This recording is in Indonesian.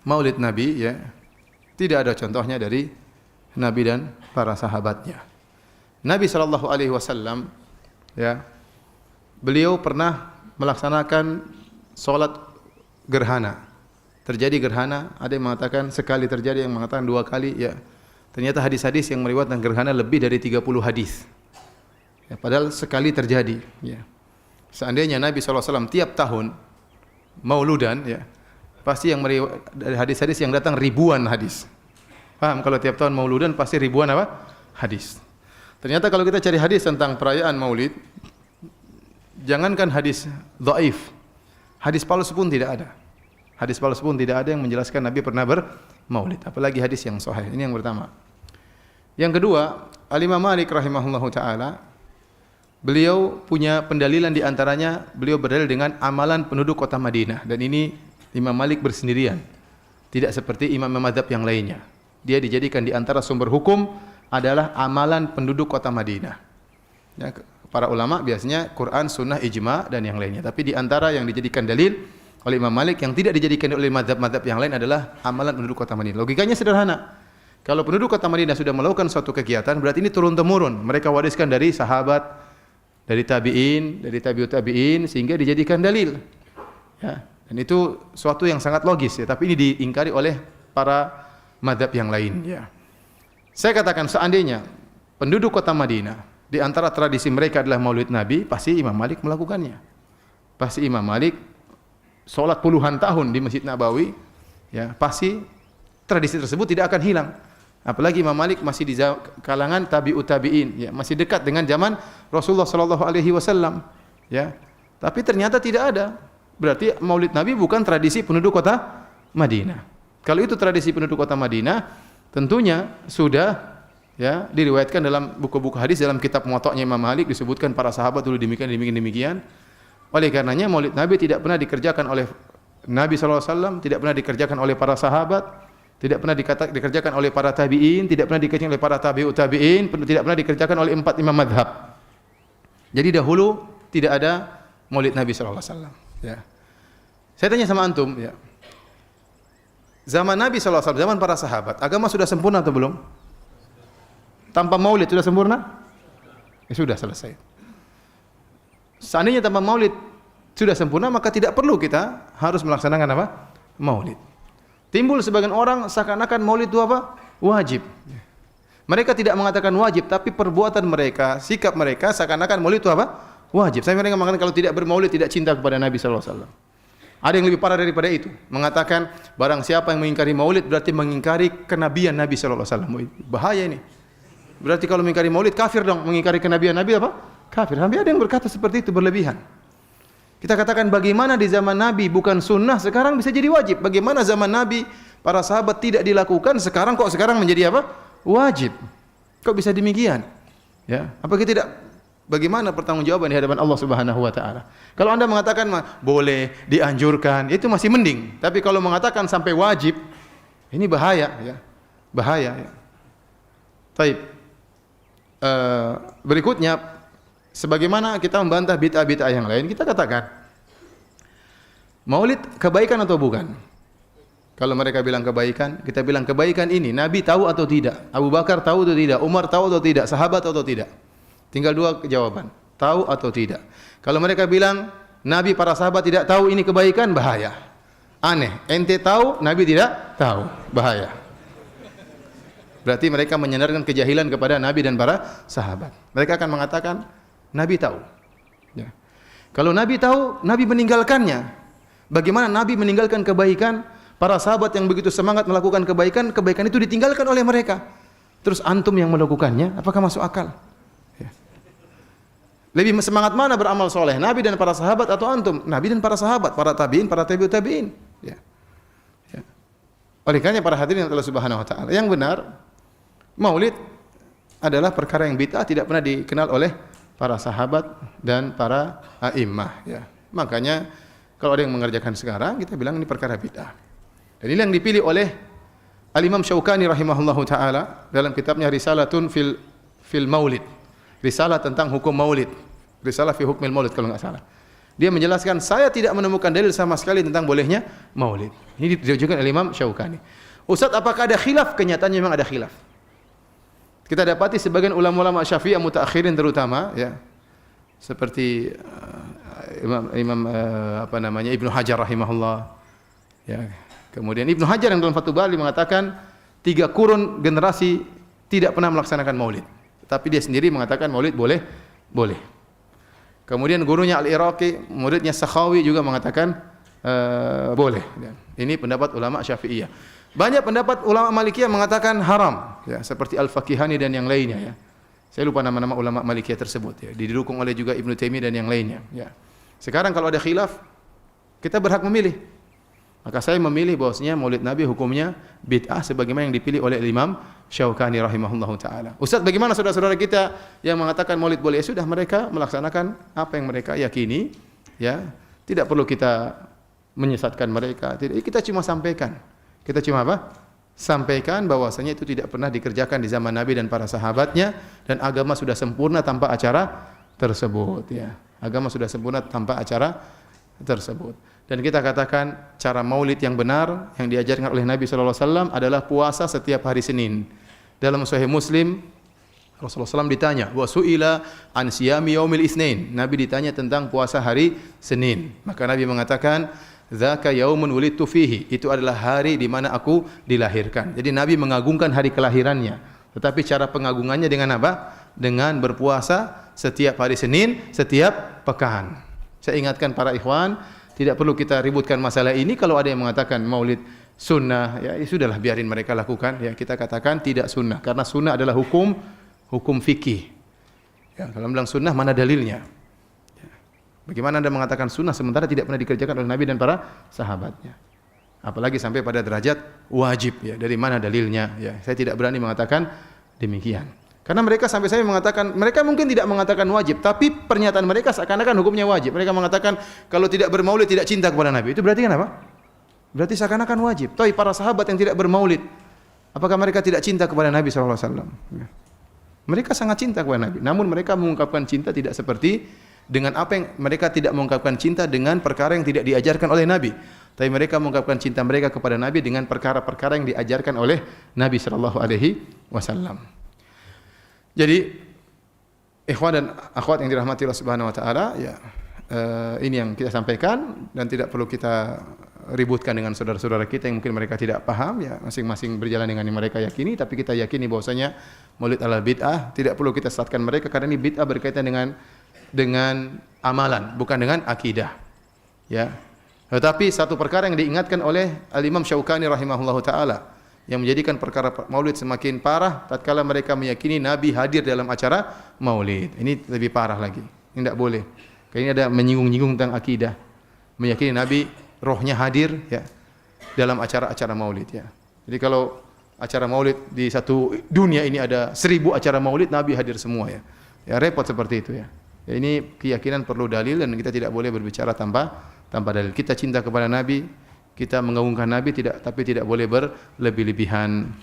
Maulid Nabi ya, tidak ada contohnya dari Nabi dan para sahabatnya. Nabi sallallahu alaihi wasallam ya, beliau pernah melaksanakan salat gerhana. Terjadi gerhana, ada yang mengatakan sekali terjadi, yang mengatakan 2 kali ya. Ternyata hadis-hadis yang meriwayatkan gerhana lebih dari 30 hadis. Ya, padahal sekali terjadi ya. Seandainya Nabi SAW tiap tahun mauludan ya, pasti yang dari hadis-hadis yang datang ribuan hadis. Paham? Kalau tiap tahun mauludan pasti ribuan apa? Hadis. Ternyata kalau kita cari hadis tentang perayaan maulid, jangankan hadis dhaif, hadis palsu pun tidak ada. Hadis palsu pun tidak ada yang menjelaskan Nabi pernah bermaulid, apalagi hadis yang sahih. Ini yang pertama. Yang kedua, Al-Imam Malik rahimahullahu taala, beliau punya pendalilan di antaranya, beliau berdalil dengan amalan penduduk kota Madinah, dan ini Imam Malik bersendirian. Tidak seperti imam-imam mazhab yang lainnya. Dia dijadikan di antara sumber hukum adalah amalan penduduk kota Madinah. Ya, para ulama biasanya Quran, sunnah, ijma dan yang lainnya. Tapi di antara yang dijadikan dalil oleh Imam Malik yang tidak dijadikan oleh mazhab-mazhab yang lain adalah amalan penduduk kota Madinah. Logikanya sederhana. Kalau penduduk kota Madinah sudah melakukan suatu kegiatan, berarti ini turun-temurun. Mereka wariskan dari sahabat, dari tabi'in, dari tabi'ut tabi'in, sehingga dijadikan dalil. Ya, dan itu suatu yang sangat logis ya, tapi ini diingkari oleh para mazhab yang lain ya. Saya katakan seandainya penduduk kota Madinah di antara tradisi mereka adalah Maulid Nabi, pasti Imam Malik melakukannya. Pasti Imam Malik salat puluhan tahun di Masjid Nabawi ya, pasti tradisi tersebut tidak akan hilang. Apalagi Imam Malik masih di kalangan tabi'ut tabi'in ya, masih dekat dengan zaman Rasulullah sallallahu alaihi wasallam ya. Tapi ternyata tidak ada. Berarti Maulid Nabi bukan tradisi penduduk kota Madinah. Kalau itu tradisi penduduk kota Madinah, tentunya sudah ya diriwayatkan dalam buku-buku hadis, dalam kitab Muwatta'nya Imam Malik disebutkan para sahabat dulu demikian. Oleh karenanya Maulid Nabi tidak pernah dikerjakan oleh Nabi sallallahu alaihi wasallam, tidak pernah dikerjakan oleh para sahabat, tidak pernah dikerjakan oleh para tabi'in, tidak pernah dikerjakan oleh para tabi'ut tabi'in, tidak pernah dikerjakan oleh 4 imam madhab. Jadi dahulu tidak ada Maulid Nabi sallallahu alaihi wasallam ya. Saya tanya sama antum ya. Zaman Nabi sallallahu alaihi wasallam, zaman para sahabat, agama sudah sempurna atau belum? Tanpa Maulid sudah sempurna? Ya sudah, selesai. Seandainya tanpa Maulid sudah sempurna, maka tidak perlu kita harus melaksanakan apa? Maulid. Timbul sebagian orang seakan-akan Maulid itu apa? Wajib. Mereka tidak mengatakan wajib, tapi perbuatan mereka, sikap mereka seakan-akan Maulid itu apa? Wajib. Saya mereka mengatakan kalau tidak bermaulid tidak cinta kepada Nabi sallallahu alaihi wasallam. Ada yang lebih parah daripada itu, mengatakan barang siapa yang mengingkari maulid berarti mengingkari kenabian Nabi sallallahu alaihi wasallam. Bahaya ini. Berarti kalau mengingkari maulid kafir dong, mengingkari kenabian Nabi apa? Kafir. Hampir ada yang berkata seperti itu, berlebihan. Kita katakan bagaimana di zaman Nabi bukan sunnah, sekarang bisa jadi wajib. Bagaimana zaman Nabi para sahabat tidak dilakukan, sekarang kok sekarang menjadi apa? Wajib. Kok bisa demikian? Ya, apa kita tidak, bagaimana pertanggungjawaban di hadapan Allah Subhanahu wa taala? Kalau Anda mengatakan boleh, dianjurkan, itu masih mending. Tapi kalau mengatakan sampai wajib, ini bahaya ya. Bahaya ya. Baik. Berikutnya, sebagaimana kita membantah bid'ah-bid'ah yang lain, kita katakan Maulid kebaikan atau bukan? Kalau mereka bilang kebaikan, kita bilang kebaikan ini Nabi tahu atau tidak? Abu Bakar tahu atau tidak? Umar tahu atau tidak? Sahabat tahu atau tidak? Tinggal 2 jawaban, tahu atau tidak. Kalau mereka bilang Nabi para sahabat tidak tahu ini kebaikan, bahaya. Aneh, ente tahu, Nabi tidak tahu, bahaya. Berarti mereka menyandarkan kejahilan kepada Nabi dan para sahabat. Mereka akan mengatakan Nabi tahu. Ya. Kalau Nabi tahu, Nabi meninggalkannya. Bagaimana Nabi meninggalkan kebaikan? Para sahabat yang begitu semangat melakukan kebaikan, kebaikan itu ditinggalkan oleh mereka. Terus antum yang melakukannya, apakah masuk akal? Ya. Lebih semangat mana beramal soleh? Nabi dan para sahabat atau antum? Nabi dan para sahabat, para tabi'in, para tabi'ut tabi'in. Ya. Ya. Oleh karena para hadirin Allah Subhanahu wa taala, yang benar Maulid adalah perkara yang bid'ah, tidak pernah dikenal oleh para sahabat dan para a'immah ya. Makanya kalau ada yang mengerjakan sekarang, kita bilang ini perkara bid'ah. Dan ini yang dipilih oleh Al-Imam Syaukani rahimahullahu taala dalam kitabnya Risalatun fil Maulid. Risalah tentang hukum Maulid. Risalah fi hukmil Maulid kalau enggak salah. Dia menjelaskan, saya tidak menemukan dalil sama sekali tentang bolehnya maulid. Ini ditujukan oleh Imam Syaukani. Ustaz, apakah ada khilaf? Kenyataannya memang ada khilaf. Kita dapati sebagian ulama-ulama Syafi'iyah mutaakhirin terutama, ya, seperti Ibnu Hajar rahimahullah. Ya. Kemudian Ibnu Hajar yang dalam Fathul Bari mengatakan 3 kurun generasi tidak pernah melaksanakan maulid. Tapi dia sendiri mengatakan maulid boleh. Kemudian gurunya Al-Iraqi, muridnya Sakhawi juga mengatakan boleh. Ini pendapat ulama Syafi'iyah. Banyak pendapat ulama Malikiyah mengatakan haram, ya, seperti Al-Faqihani dan yang lainnya, ya. Saya lupa nama-nama ulama Malikiyah tersebut, ya. Didukung oleh juga Ibnu Taimiyah dan yang lainnya, ya. Sekarang kalau ada khilaf, kita berhak memilih. Maka saya memilih bahwasanya Maulid Nabi hukumnya bid'ah sebagaimana yang dipilih oleh Imam Syaukani rahimahullahu taala. Ustaz, bagaimana saudara-saudara kita yang mengatakan Maulid boleh? Ya sudah, mereka melaksanakan apa yang mereka yakini, ya. Tidak perlu kita menyesatkan mereka. Tidak, kita cuma sampaikan. Kita cuma apa? Sampaikan bahwasanya itu tidak pernah dikerjakan di zaman Nabi dan para sahabatnya, dan agama sudah sempurna tanpa acara tersebut, ya. Agama sudah sempurna tanpa acara tersebut. Dan kita katakan cara maulid yang benar yang diajarkan oleh Nabi sallallahu alaihi wasallam adalah puasa setiap hari Senin. Dalam Sahih Muslim, Rasulullah SAW ditanya, wa su'ila an siyami yaumil itsnain. Nabi ditanya tentang puasa hari Senin. Maka Nabi mengatakan, dzaka yaumun wulidtu fihi. Itu adalah hari di mana aku dilahirkan. Jadi Nabi mengagungkan hari kelahirannya. Tetapi cara pengagungannya dengan apa? Dengan berpuasa setiap hari Senin, setiap pekan. Saya ingatkan para ikhwan, tidak perlu kita ributkan masalah ini. Kalau ada yang mengatakan maulid sunnah, ya sudahlah, biarin mereka lakukan. Ya, kita katakan tidak sunnah, karena sunnah adalah hukum fikih. Ya, kalau bilang sunnah, mana dalilnya? Ya. Bagaimana Anda mengatakan sunnah sementara tidak pernah dikerjakan oleh Nabi dan para sahabatnya? Apalagi sampai pada derajat wajib. Ya, dari mana dalilnya? Ya, saya tidak berani mengatakan demikian. Karena mereka sampai saya mengatakan, mereka mungkin tidak mengatakan wajib, tapi pernyataan mereka seakan-akan hukumnya wajib. Mereka mengatakan kalau tidak bermaulid tidak cinta kepada Nabi. Itu berarti kan apa? Berarti seakan-akan wajib. Tapi para sahabat yang tidak bermaulid, apakah mereka tidak cinta kepada Nabi sallallahu alaihi wasallam? Mereka sangat cinta kepada Nabi. Namun mereka mengungkapkan cinta tidak seperti dengan apa yang mereka tidak mengungkapkan cinta dengan perkara yang tidak diajarkan oleh Nabi. Tapi mereka mengungkapkan cinta mereka kepada Nabi dengan perkara-perkara yang diajarkan oleh Nabi sallallahu alaihi wasallam. Jadi ikhwan dan akhwat yang dirahmati Allah Subhanahu wa taala, ya, ini yang kita sampaikan dan tidak perlu kita ributkan dengan saudara-saudara kita yang mungkin mereka tidak paham, ya, masing-masing berjalan dengan yang mereka yakini, tapi kita yakini bahwasanya maulid adalah bid'ah, tidak perlu kita sesatkan mereka karena ini bid'ah berkaitan dengan amalan, bukan dengan akidah. Ya. Tetapi satu perkara yang diingatkan oleh Al-Imam Syaukani rahimahullahu taala yang menjadikan perkara maulid semakin parah tatkala mereka meyakini Nabi hadir dalam acara maulid. Ini lebih parah lagi. Ini tidak boleh. Karena ini ada menyinggung-nyinggung tentang akidah. Meyakini Nabi rohnya hadir, ya, dalam acara-acara maulid, ya. Jadi kalau acara maulid di satu dunia ini ada 1000 acara maulid, Nabi hadir semua, ya. Ya, repot seperti itu, ya. Ya, ini keyakinan perlu dalil dan kita tidak boleh berbicara tanpa dalil. Kita cinta kepada Nabi, kita mengagungkan Nabi, tapi tidak boleh berlebih-lebihan.